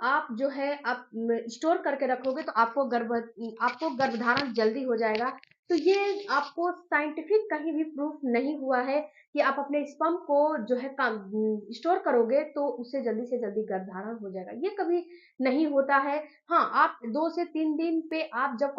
आप जो है आप स्टोर करके रखोगे तो आपको गर्भधारण जल्दी हो जाएगा। तो ये आपको साइंटिफिक कहीं भी प्रूफ नहीं हुआ है कि आप अपने स्पर्म को जो है स्टोर करोगे तो उससे जल्दी से जल्दी गर्भधारण हो जाएगा, ये कभी नहीं होता है। हाँ, आप 2 से 3 दिन पे आप जब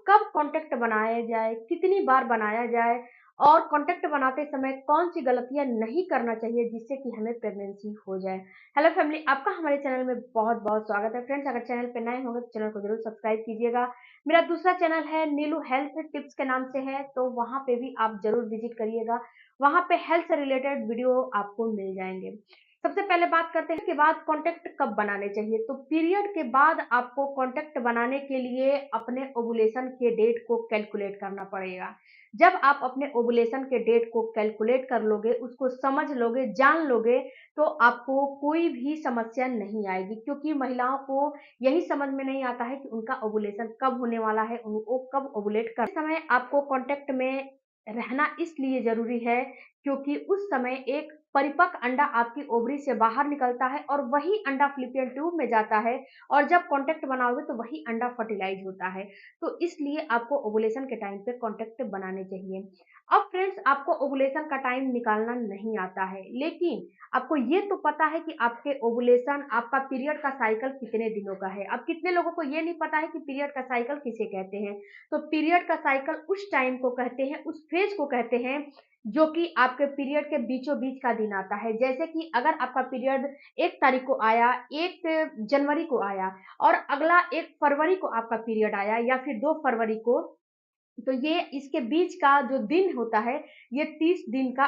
कब कॉन्टैक्ट बनाया जाए, कितनी बार बनाया जाए और कॉन्टैक्ट बनाते समय कौन-सी गलतियाँ नहीं करना चाहिए जिससे कि हमें प्रेगनेंसी हो जाए। हेलो फैमिली, आपका हमारे चैनल में बहुत-बहुत स्वागत है। फ्रेंड्स, अगर चैनल पे नए होंगे तो चैनल को ज़रूर सब्सक्राइब कीजिएगा। मेरा दूसरा चैनल है नीलू हेल्थ टिप्स के नाम से है, तो वहाँ पे भी आप ज़रूर विज़िट करिएगा। वहाँ पे हेल्थ से रिलेटेड वीडियो आपको मिल जाएँगे। सबसे पहले बात करते हैं कि बाद कॉन्टैक्ट कब बनाने चाहिए। तो पीरियड के बाद आपको कॉन्टैक्ट बनाने के लिए अपने ओवुलेशन के डेट को कैलकुलेट करना पड़ेगा। जब आप अपने ओवुलेशन के डेट को कैलकुलेट कर लोगे, उसको समझ लोगे, जान लोगे, तो आपको कोई भी समस्या नहीं आएगी, क्योंकि महिलाओं को यही समझ में नहीं आता है कि उनका ओवुलेशन कब होने वाला है, वो कब ओवुलेट कर समय आपको कॉन्टैक्ट में रहना इसलिए ज़रूरी है क्योंकि उस समय एक परिपक्व अंडा आपकी ओवरी से बाहर निकलता है और वही अंडा फ़्लैपियन ट्यूब में जाता है और जब कॉन्टैक्ट बनाओगे तो वही अंडा फर्टिलाइज़ होता है। तो इसलिए आपको ओवुलेशन के टाइम पे कॉन्टैक्ट बनाने चाहिए। अब फ्रेंड्स, आपको ओवुलेशन का टाइम निकालना नहीं आता है, लेकिन आपको ये तो पता है कि आपके ओवुलेशन आपका पीरियड का साइकिल कितने दिनों का है। अब कितने लोगों को ये नहीं पता है कि पीरियड का साइकिल किसे कहते हैं। तो पीरियड का साइकिल उस टाइम को कहते हैं, उस फेज को कहते हैं जो कि आपके पीरियड के बीचों-बीच का दिन आता है। जैसे कि अगर आपका पीरियड 1 तारीख को आया, 1 जनवरी को आया और अगला 1 फरवरी को आपका पीरियड आया या फिर 2 फरवरी को, तो ये इसके बीच का जो दिन होता है, ये 30 दिन का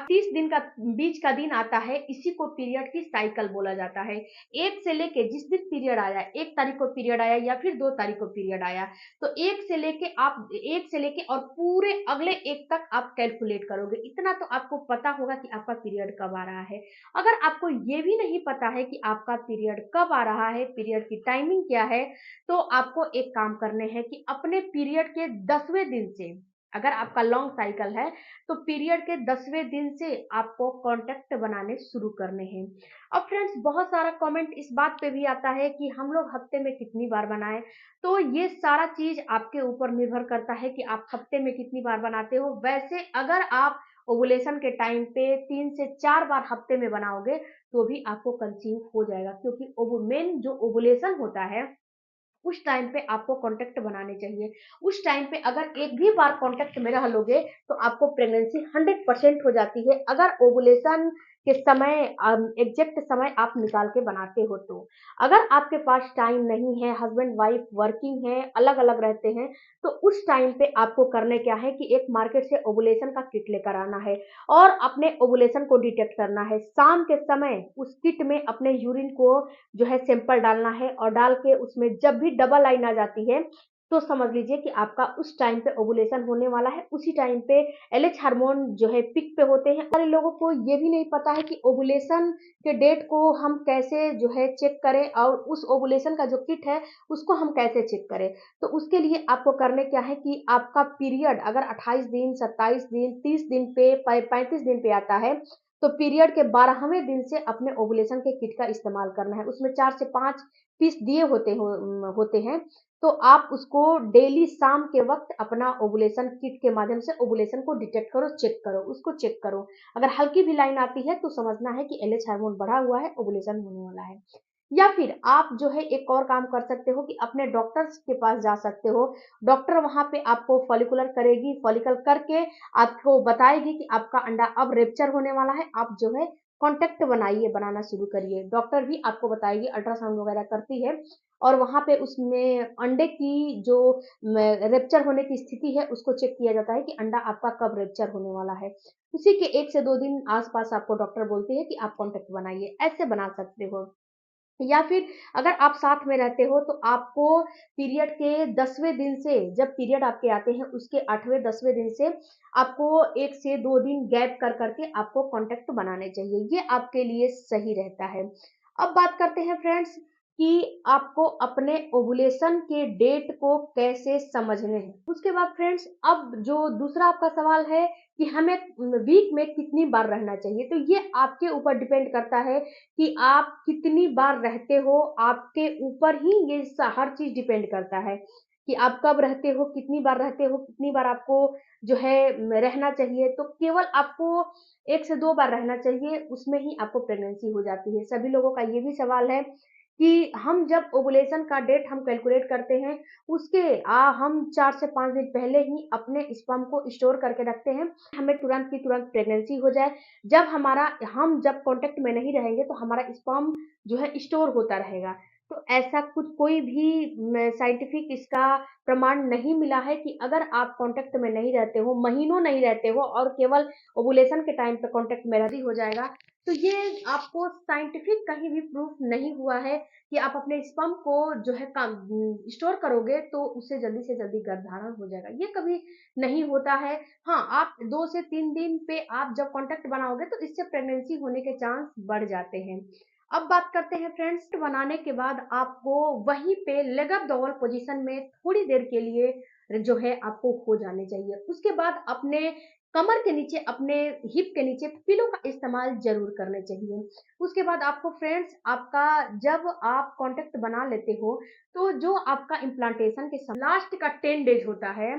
बीच का दिन आता है, इसी को पीरियड की साइकिल बोला जाता है। 1 से लेके जिस दिन पीरियड आया, 1 तारीख को पीरियड आया या फिर 2 तारीख को पीरियड आया, तो 1 से लेके और पूरे अगले 1 तक आप कैलकुलेट करोगे। इतना तो आपको पता होगा कि आपका पीरियड कब आ रहा है। अगर आपको ये भी नहीं पता है कि आपका पीरियड कब आ रहा है, पीरियड की टाइमिंग क्या है, तो आपको एक काम करने हैं कि अपने पीरियड के 10वें दिन से, अगर आपका लॉन्ग साइकिल है, तो पीरियड के 10वें दिन से आपको कॉन्टैक्ट बनाने शुरू करने हैं। अब फ्रेंड्स, बहुत सारा कमेंट इस बात पे भी आता है कि हम लोग हफ्ते में कितनी बार बनाएँ, तो ये सारा चीज़ आपके ऊपर निर्भर करता है कि आप हफ्ते में कितनी बार बनाते हो। वैसे अगर आप ओवुलेशन के टाइम पे 3 से 4 बार हफ्ते में बनाओगे, तो भी आपको कंसीव हो जाएगा, क्योंकि मेन जो ओवुलेशन होता है उस टाइम पे आपको कॉन्टैक्ट बनाने चाहिए। उस टाइम पे अगर एक भी बार कॉन्टैक्ट में रह लोगे, तो आपको प्रेगनेंसी 100% हो जाती है, अगर ओवुलेशन के समय एग्ज़ैक्ट समय आप निकाल के बनाते हो तो। अगर आपके पास टाइम नहीं है, हस्बैंड-वाइफ वर्किंग हैं, अलग-अलग रहते हैं, तो उस टाइम पे आपको करने क्या है कि एक मार्केट से ओवुलेशन का किट लेकर आना है और अपने ओवुलेशन को डिटेक्ट करना है। शाम के समय उस किट में अपने यूरिन को जो है सैंपल डालना है और डाल के उसमें जब भी डबल लाइन आ जाती है, तो समझ लीजिए कि आपका उस टाइम पे ओवुलेशन होने वाला है। उसी टाइम पे एलएच हार्मोन जो है पीक पे होते हैं। सारे लोगों को ये भी नहीं पता है कि ओवुलेशन के डेट को हम कैसे जो है चेक करें और उस ओवुलेशन का जो किट है, उसको हम कैसे चेक करें। तो उसके लिए आपको करने क्या है कि आपका पीरियड अगर 28 दिन, 27 दिन, 30 दिन पे, 35 दिन पे आता है, तो पीरियड के 12वें दिन से अपने ओवुलेशन के किट का इस्तेमाल करना है। उसमें 4 से 5 पीस दिए होते हैं, तो आप उसको डेली शाम के वक़्त अपना ओवुलेशन किट के माध्यम से ओवुलेशन को डिटेक्ट करो, चेक करो, उसको चेक करो। अगर हल्की भी लाइन आती है तो समझना है कि एलएच हार्मोन बढ़ा हुआ है, ओवुलेशन होने वाला है। या फिर आप जो है एक और काम कर सकते हो कि अपने डॉक्टर्स के पास जा सकते हो। डॉक्टर वहाँ पे आपको फॉलिकुलर करेगी, फॉलिकल करके आपको बताएगी कि आपका अंडा अब रप्चर होने वाला है, आप जो है कॉन्टैक्ट बनाना शुरू करिए। डॉक्टर भी आपको बताएगी, अल्ट्रासाउंड वगैरह करती है और वहाँ पे उसमें अंडे की जो रप्चर होने की स्थिति है, उसको चेक किया जाता है कि अंडा आपका कब रप्चर होने वाला है। उसी के 1 से 2 दिन आस-पास आपको डॉक्टर बोलती है कि आप कॉन्टैक्ट बनाइए, ऐसे बना सकते हो। या फिर अगर आप साथ में रहते हो तो आपको पीरियड के 10वें दिन से, जब पीरियड आपके आते हैं उसके 8वें 10वें दिन से आपको 1 से 2 दिन गैप कर करके आपको कॉन्टैक्ट बनाने चाहिए। ये आपके लिए सही रहता है। अब बात करते हैं फ्रेंड्स, कि आपको अपने ओव्यूलेशन के डेट को कैसे समझने हैं। उसके बाद फ्रेंड्स, अब जो दूसरा आपका सवाल है कि हमें वीक में कितनी बार रहना चाहिए, तो ये आपके ऊपर डिपेंड करता है कि आप कितनी बार रहते हो। आपके ऊपर ही ये हर चीज डिपेंड करता है कि आप कब रहते हो, कितनी बार रहते हो, कितनी बार आपको जो है रहना चाहिए। तो केवल आपको 1 से 2 बार रहना चाहिए, उसमें ही आपको प्रेगनेंसी हो जाती है। सभी लोगों का ये भी सवाल है कि हम जब ओवुलेशन का डेट हम कैलकुलेट करते हैं, उसके हम 4 से 5 दिन पहले ही अपने स्पर्म को स्टोर करके रखते हैं, हमें तुरंत की तुरंत प्रेगनेंसी हो जाए। हम जब कांटेक्ट में नहीं रहेंगे तो हमारा स्पर्म जो है स्टोर होता रहेगा। तो ऐसा कुछ कोई भी साइंटिफिक इसका प्रमाण नहीं मिला है कि अगर आप कांटेक्ट में नहीं रहते हो, महीनों नहीं रहते हो और केवल ओवुलेशन के टाइम पे कांटेक्ट में ही हो जाएगा, तो ये आपको साइंटिफिक कहीं भी प्रूफ नहीं हुआ है कि आप अपने स्पर्म को जो है काम स्टोर करोगे तो उससे जल्दी से जल्दी गर्भधारण हो जाएगा। ये कभी नहीं होता है। हाँ, आप 2 से 3 दिन पे आप जब कांटेक्ट बनाओगे तो इससे प्रेगनेंसी होने के चांस बढ़ जाते हैं। अब बात करते हैं फ्रेंड्स, बनाने के बाद आपको वहीं पे लेग अप डबल पोजीशन में थोड़ी देर के लिए जो है आपको हो जाने चाहिए। उसके बाद अपने कमर के नीचे, अपने हिप के नीचे पिलो का इस्तेमाल जरूर करने चाहिए। उसके बाद आपको फ्रेंड्स, आपका जब आप कांटेक्ट बना लेते हो तो जो आपका इम्प्लांटेशन के लास्ट का 10 डेज होता है,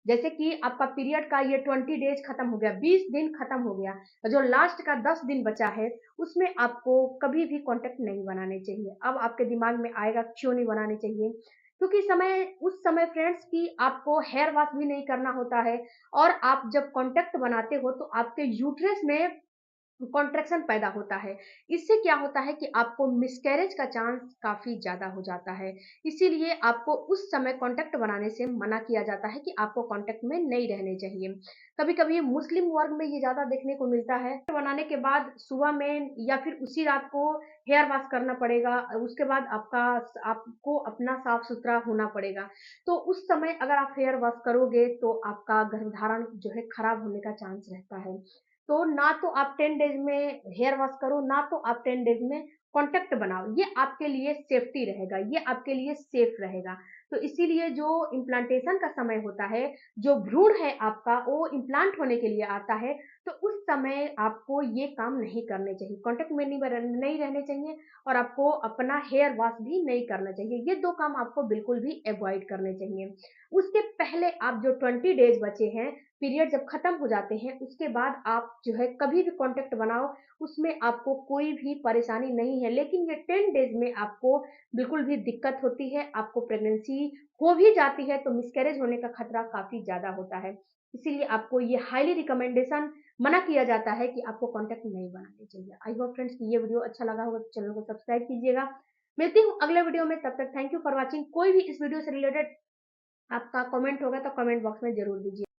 जैसे कि आपका पीरियड का ये 20 डेज खत्म हो गया, 20 दिन खत्म हो गया, और जो लास्ट का 10 दिन बचा है उसमें आपको कभी भी कांटेक्ट नहीं बनाने चाहिए। अब आपके दिमाग में आएगा क्यों नहीं बनाने चाहिए, क्योंकि उस समय फ्रेंड्स की आपको हेयर वॉश भी नहीं करना होता है, और आप जब कांटेक्ट बनाते हो तो आपके यूट्रस में कॉन्ट्रैक्शन पैदा होता है। इससे क्या होता है कि आपको मिसकैरेज का चांस काफ़ी ज़्यादा हो जाता है। इसीलिए आपको उस समय कॉन्टैक्ट बनाने से मना किया जाता है कि आपको कॉन्टैक्ट में नहीं रहने चाहिए। कभी-कभी मुस्लिम वर्ग में ये ज़्यादा देखने को मिलता है। बनाने के बाद सुबह में या फिर उसी रात को हेयर वॉश करना पड़ेगा। उसके बाद आपको अपना साफ-सुथरा होना पड़ेगा। तो उस समय अगर आप हेयर वॉश करोगे तो आपका गर्भधारण जो है खराब होने का चांस रहता है। तो ना तो आप 10 डेज में हेयर वॉश करो, ना तो आप 10 डेज में कॉन्टैक्ट बनाओ। ये आपके लिए सेफ्टी रहेगा, ये आपके लिए सेफ रहेगा। तो इसीलिए जो इम्प्लांटेशन का समय होता है, जो भ्रूण है आपका वो इम्प्लांट होने के लिए आता है, तो उस समय आपको ये काम नहीं करने चाहिए। कॉन्टैक्ट में नहीं रहने चाहिए, और आपको अपना हेयर वॉश भी नहीं करना चाहिए। ये 2 काम आपको बिल्कुल भी अवॉइड करने चाहिए। उसके पहले आप जो 20 डेज बचे हैं, पीरियड जब खत्म हो जाते हैं, उसके बाद आप जो है कभी भी कॉन्टैक्ट बनाओ, उसमें आपको कोई भी परेशानी नहीं है। लेकिन ये 10 डेज में आपको बिल्कुल भी दिक्कत होती है, आपको प्रेगनेंसी हो भी जाती है तो मिसकैरेज होने का खतरा काफ़ी ज़्यादा होता है। इसीलिए आपको ये हाइली रिकमेंडेशन मना किया जाता है कि आपको कॉन्टैक्ट नहीं बनाने चाहिए। आई होप फ्रेंड्स कि ये वीडियो अच्छा लगा होगा तो चैनल को सब्सक्राइब कीजिएगा। मिलती हूँ अगले वीडियो में, तब तक थैंक यू फॉर वॉचिंग। कोई भी इस वीडियो से रिलेटेड आपका कमेंट होगा तो कमेंट बॉक्स में ज़रूर दीजिए।